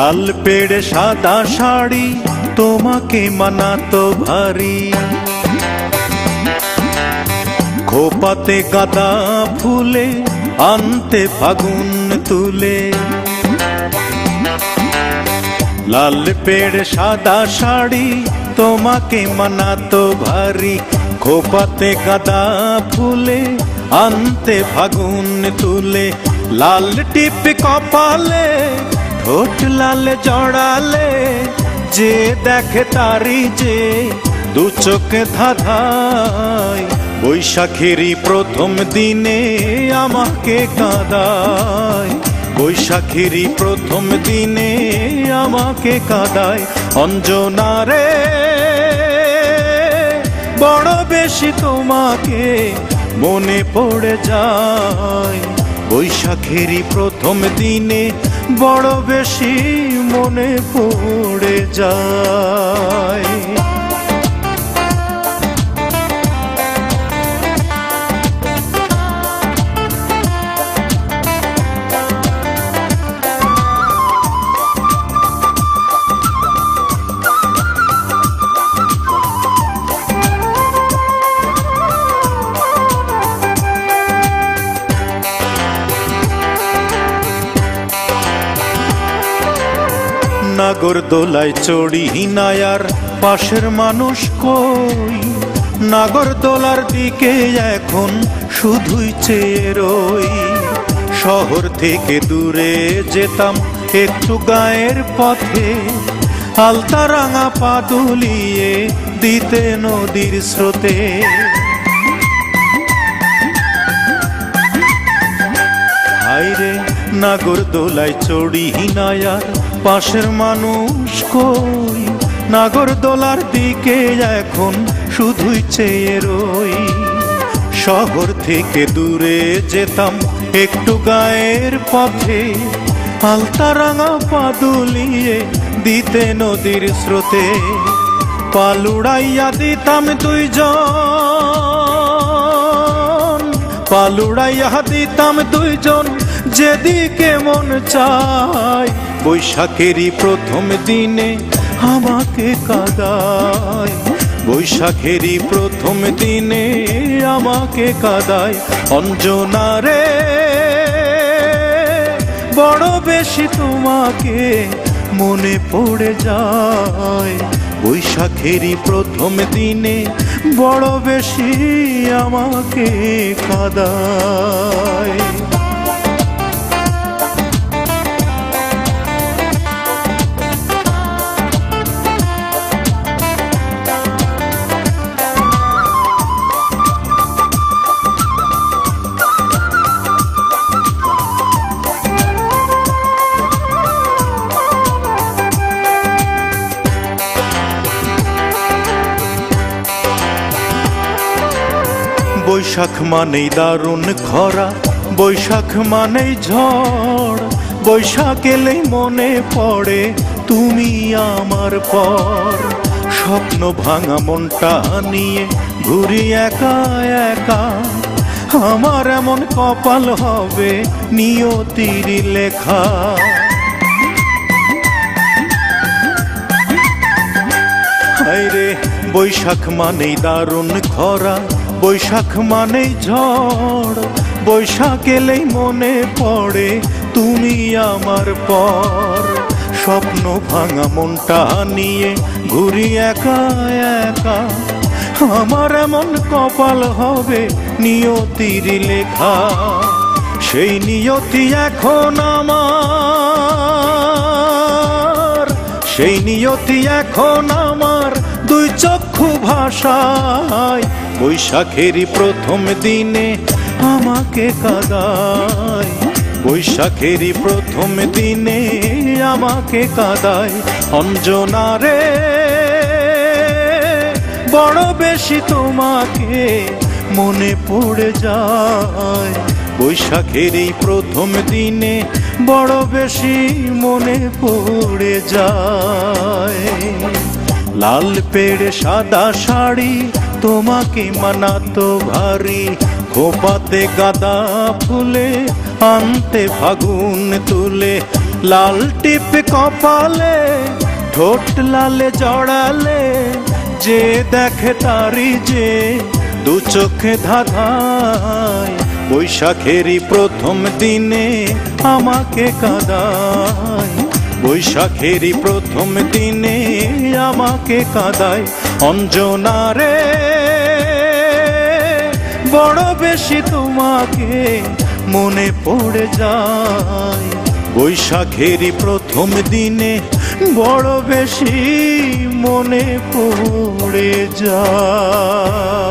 লাল পেড়ে সাদা শাড়ি তোমাকে মানাতো ভারী, খোপাতে গাঁদা ফুলে আনতে ফাগুন তুলে। লাল পেড়ে সাদা শাড়ি তোমাকে মানাতো ভারী, খোপাতে গাঁদা ফুলে আনতে ফাগুন তুলে। লাল টিপ কপালে ঠোঁট লাল জড়ালে, যে দেখে তারি যে দু চোখে ধাঁধায়। বৈশাখেরই প্রথম দিনে আমাকে কাঁদায়, বৈশাখেরই প্রথম দিনে আমাকে কাঁদায়। অঞ্জনা রে বড় বেশি তোমাকে মনে পড়ে যায়, বৈশাখেরই প্রথম দিনে বড় বেশি মনে পড়ে যায়। নাগরদোলায় চড়ি নায়ার পাশের মানুষ কই, নাগরদোলার দিকে এখন শুধুই চেয়ে রই। শহর থেকে দূরে যেতাম একটু গায়ের পথে, আলতা রাঙা পা দুলিয়ে দিতে নদীর স্রোতে। হায়রে নাগরদোলায় চড়ি নায়ার পাশের মানুষ কই, নাগরদোলার দিকে এখন শুধুই চেয়ে রই। শহর থেকে দূরে যেতাম একটু গায়ের পথে, আলতা রাঙা পা দুলিয়ে দিতে নদীর স্রোতে। পালুড়াইয়া দিতাম দুইজন, পালুড়াইয়া দিতাম দুইজন যেদিকে মন চায়। বৈশাখেরই প্রথম দিনে আমাকে কাঁদায়, বৈশাখেরই প্রথম দিনে আমাকে কাঁদায়। অঞ্জনা রে বড় বেশি তোমাকে মনে পড়ে যায়, বৈশাখেরই প্রথম দিনে বড় বেশি আমাকে কাঁদায়। বৈশাখ মানেই দারুণ খরা, বৈশাখ মানেই ঝড়, বৈশাখ এলেই মনে পড়ে তুমি আমার পর। স্বপ্ন ভাঙা মনটা নিয়ে ঘুরি একা একা, আমার এমন কপাল হবে নিয়তির লেখা। হায়রে বৈশাখ মানেই দারুণ খরা, বৈশাখ মানেই ঝড়, বৈশাখ এলেই মনে পড়ে তুমি আমার পর। স্বপ্ন ভাঙা মনটা নিয়ে ঘুরি একা একা, আমার এমন কপাল হবে নিয়তির লেখা। সেই নিয়তি এখন আমার, সেই নিয়তি এখন আমার দুই চক্ষু ভাষায়। বৈশাখেরই প্রথম দিনে আমাকে কাঁদায়, বৈশাখেরই প্রথম দিনে আমাকে কাঁদায়। অঞ্জনা রে বড় বেশি তোমাকে মনে পড়ে যায়, বৈশাখেরই প্রথম দিনে বড় বেশি মনে পড়ে যায়। লাল পেড়ে সাদা শাড়ি তোমাকে মানাতো ভারী, খোপাতে গাঁদা ফুলে আনতে ফাগুন তুলে। লাল টিপ কপালে ঠোঁট লালে জড়ালে যে দেখে তারি যে দু চোখে ধাঁধায় বৈশাখেরই প্রথম দিনে আমাকে কাঁদায় বৈশাখেরই প্রথম দিনে আমাকে কাঁদায় অঞ্জনা রে বড় বেশি তোমাকে মনে পড়ে যায় বৈশাখেরই প্রথম দিনে বড় বেশি মনে পড়ে যায়।